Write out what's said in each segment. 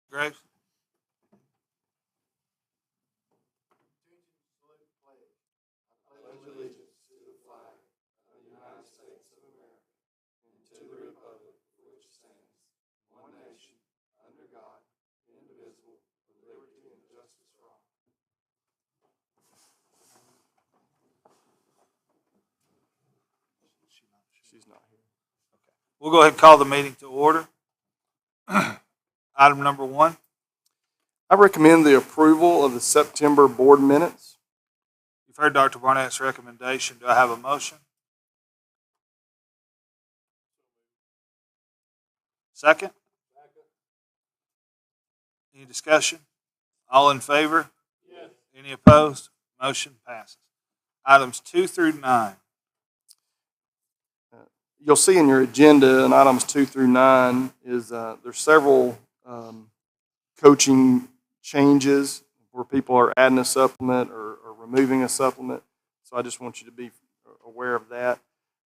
Graves? She's not here. We'll go ahead and call the meeting to order. Item number 1. I recommend the approval of the September board minutes. You've heard Dr. Barnett's recommendation. Do I have a motion? Second? Any discussion? All in favor? Yes. Any opposed? Motion passes. Items 2 through 9. You'll see in your agenda in items 2 through 9 is there's several coaching changes where people are adding a supplement or removing a supplement. So I just want you to be aware of that.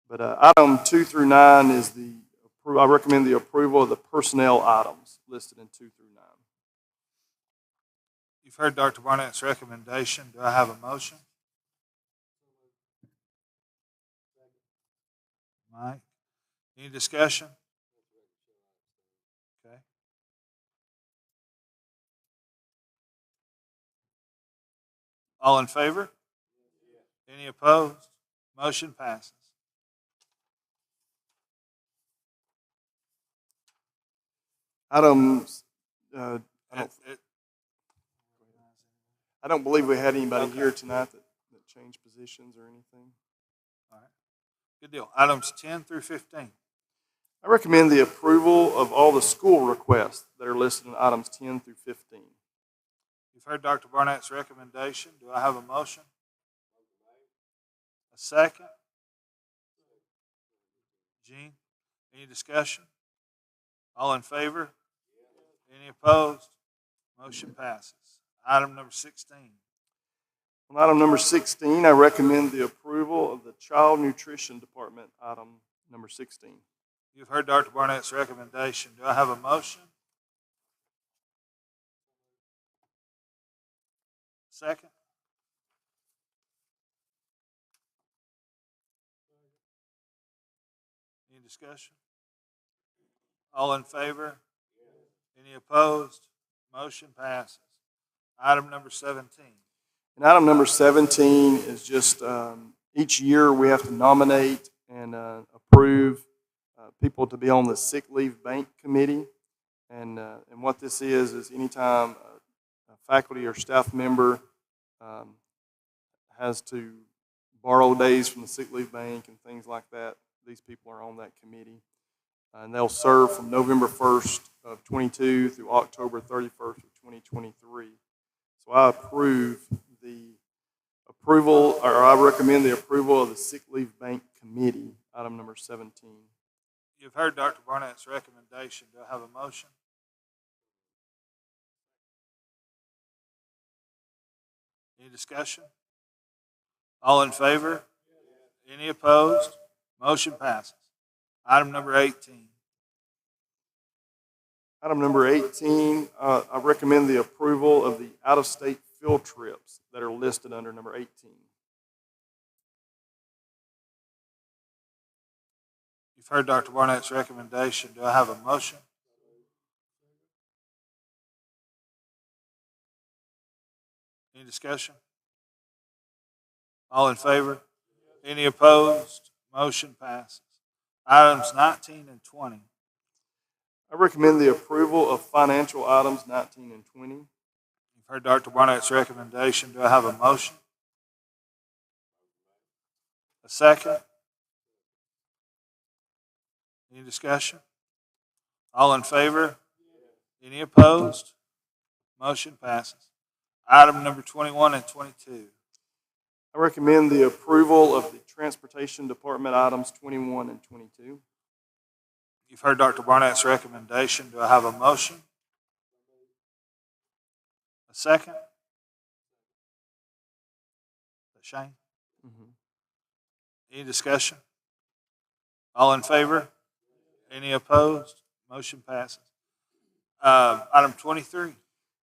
But item 2 through 9 is I recommend the approval of the personnel items listed in 2 through 9. You've heard Dr. Barnett's recommendation. Do I have a motion? Mike? Any discussion? Okay. All in favor? Any opposed? Motion passes. Items. I don't believe we had anybody here tonight that changed positions or anything. All right. Good deal. Items 10 through 15. I recommend the approval of all the school requests that are listed in items 10 through 15. You've heard Dr. Barnett's recommendation. Do I have a motion? A second? Gene? Any discussion? All in favor? Any opposed? Motion passes. Item number 16. On item number 16, I recommend the approval of the Child Nutrition Department, item number 16. You've heard Dr. Barnett's recommendation. Do I have a motion? Second? Any discussion? All in favor? Any opposed? Motion passes. Item number 17. And item number 17 is just each year we have to nominate and approve people to be on the sick leave bank committee. And what this is anytime a faculty or staff member has to borrow days from the sick leave bank and things like that, these people are on that committee. And they'll serve from November 1st of 22 through October 31st of 2023. So I recommend the approval of the sick leave bank committee, item number 17. You've heard Dr. Barnett's recommendation. Do I have a motion? Any discussion? All in favor? Any opposed? Motion passes. Item number 18. Item number 18, I recommend the approval of the out-of-state field trips that are listed under number 18. You've heard Dr. Barnett's recommendation. Do I have a motion? Any discussion? All in favor? Any opposed? Motion passes. Items 19 and 20. I recommend the approval of financial items 19 and 20. You've heard Dr. Barnett's recommendation. Do I have a motion? A second? Any discussion? All in favor? Any opposed? Motion passes. Item number 21 and 22. I recommend the approval of the Transportation Department items 21 and 22. You've heard Dr. Barnett's recommendation. Do I have a motion? A second? Shane? Any discussion? All in favor? Any opposed? Motion passes. Item 23.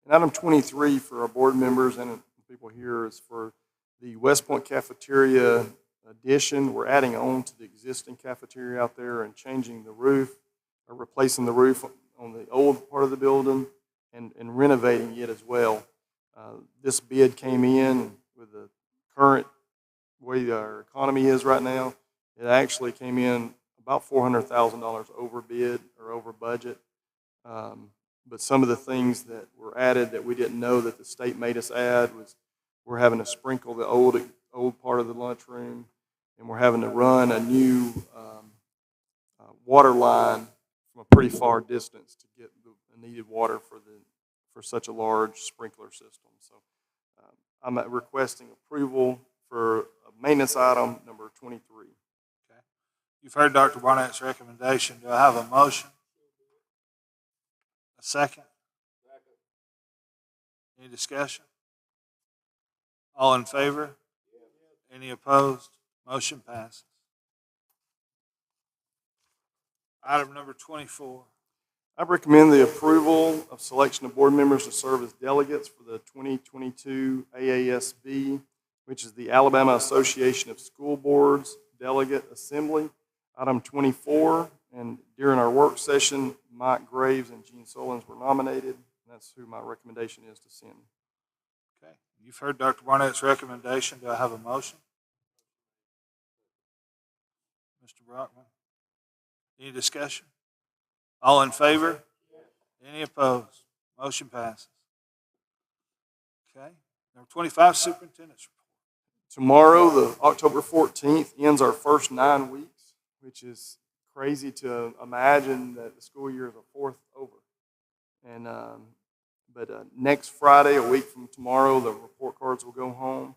And item 23 for our board members and people here is for the West Point cafeteria addition. We're adding on to the existing cafeteria out there and changing the roof, or replacing the roof on the old part of the building and renovating it as well. This bid came in with the current way our economy is right now. It actually came in about $400,000 over bid or over budget. But some of the things that were added that we didn't know that the state made us add was we're having to sprinkle the old part of the lunchroom, and we're having to run a new water line from a pretty far distance to get the needed water for such a large sprinkler system. So I'm requesting approval for maintenance item number 23. Okay. You've heard Dr. Barnett's recommendation. Do I have a motion? A second? Any discussion? All in favor? Any opposed? Motion passes. Item number 24. I recommend the approval of selection of board members to serve as delegates for the 2022 AASB, which is the Alabama Association of School Boards Delegate Assembly. Item 24, and during our work session, Mike Graves and Gene Solons were nominated, and that's who my recommendation is to send. Okay. You've heard Dr. Barnett's recommendation. Do I have a motion? Mr. Brockman. Any discussion? All in favor? Any opposed? Motion passes. Okay. Number 25, Superintendent's report. Tomorrow, the October 14th, ends our first 9 weeks, which is crazy to imagine that the school year is a fourth over. And but next Friday, a week from tomorrow, the report cards will go home.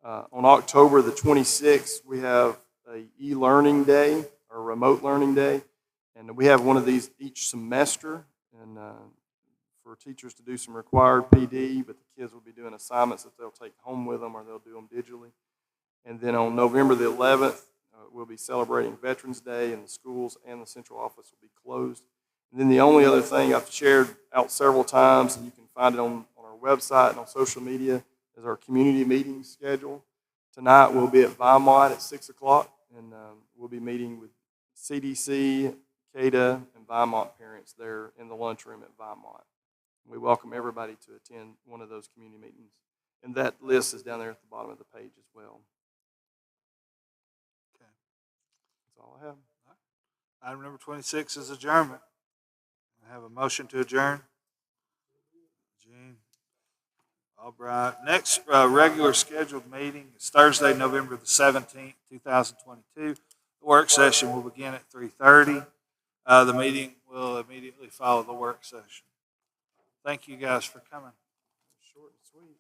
On October the 26th, we have a e-learning day or remote learning day, and we have one of these each semester, and for teachers to do some required PD, but the kids will be doing assignments that they'll take home with them or they'll do them digitally. And then on November the 11th, we'll be celebrating Veterans Day, and the schools and the central office will be closed. And then the only other thing I've shared out several times, and you can find it on our website and on social media, is our community meeting schedule. Tonight we'll be at Vinemont at 6 o'clock, and we'll be meeting with CDC, CADA, and Vinemont parents there in the lunchroom at Vinemont. We welcome everybody to attend one of those community meetings. And that list is down there at the bottom of the page as well. Okay. That's all I have. Item number 26 is adjournment. I have a motion to adjourn. Gene. Albright. Next regular scheduled meeting is Thursday, November the 17th, 2022. The work session will begin at 3:30. The meeting will immediately follow the work session. Thank you guys for coming. Short and sweet.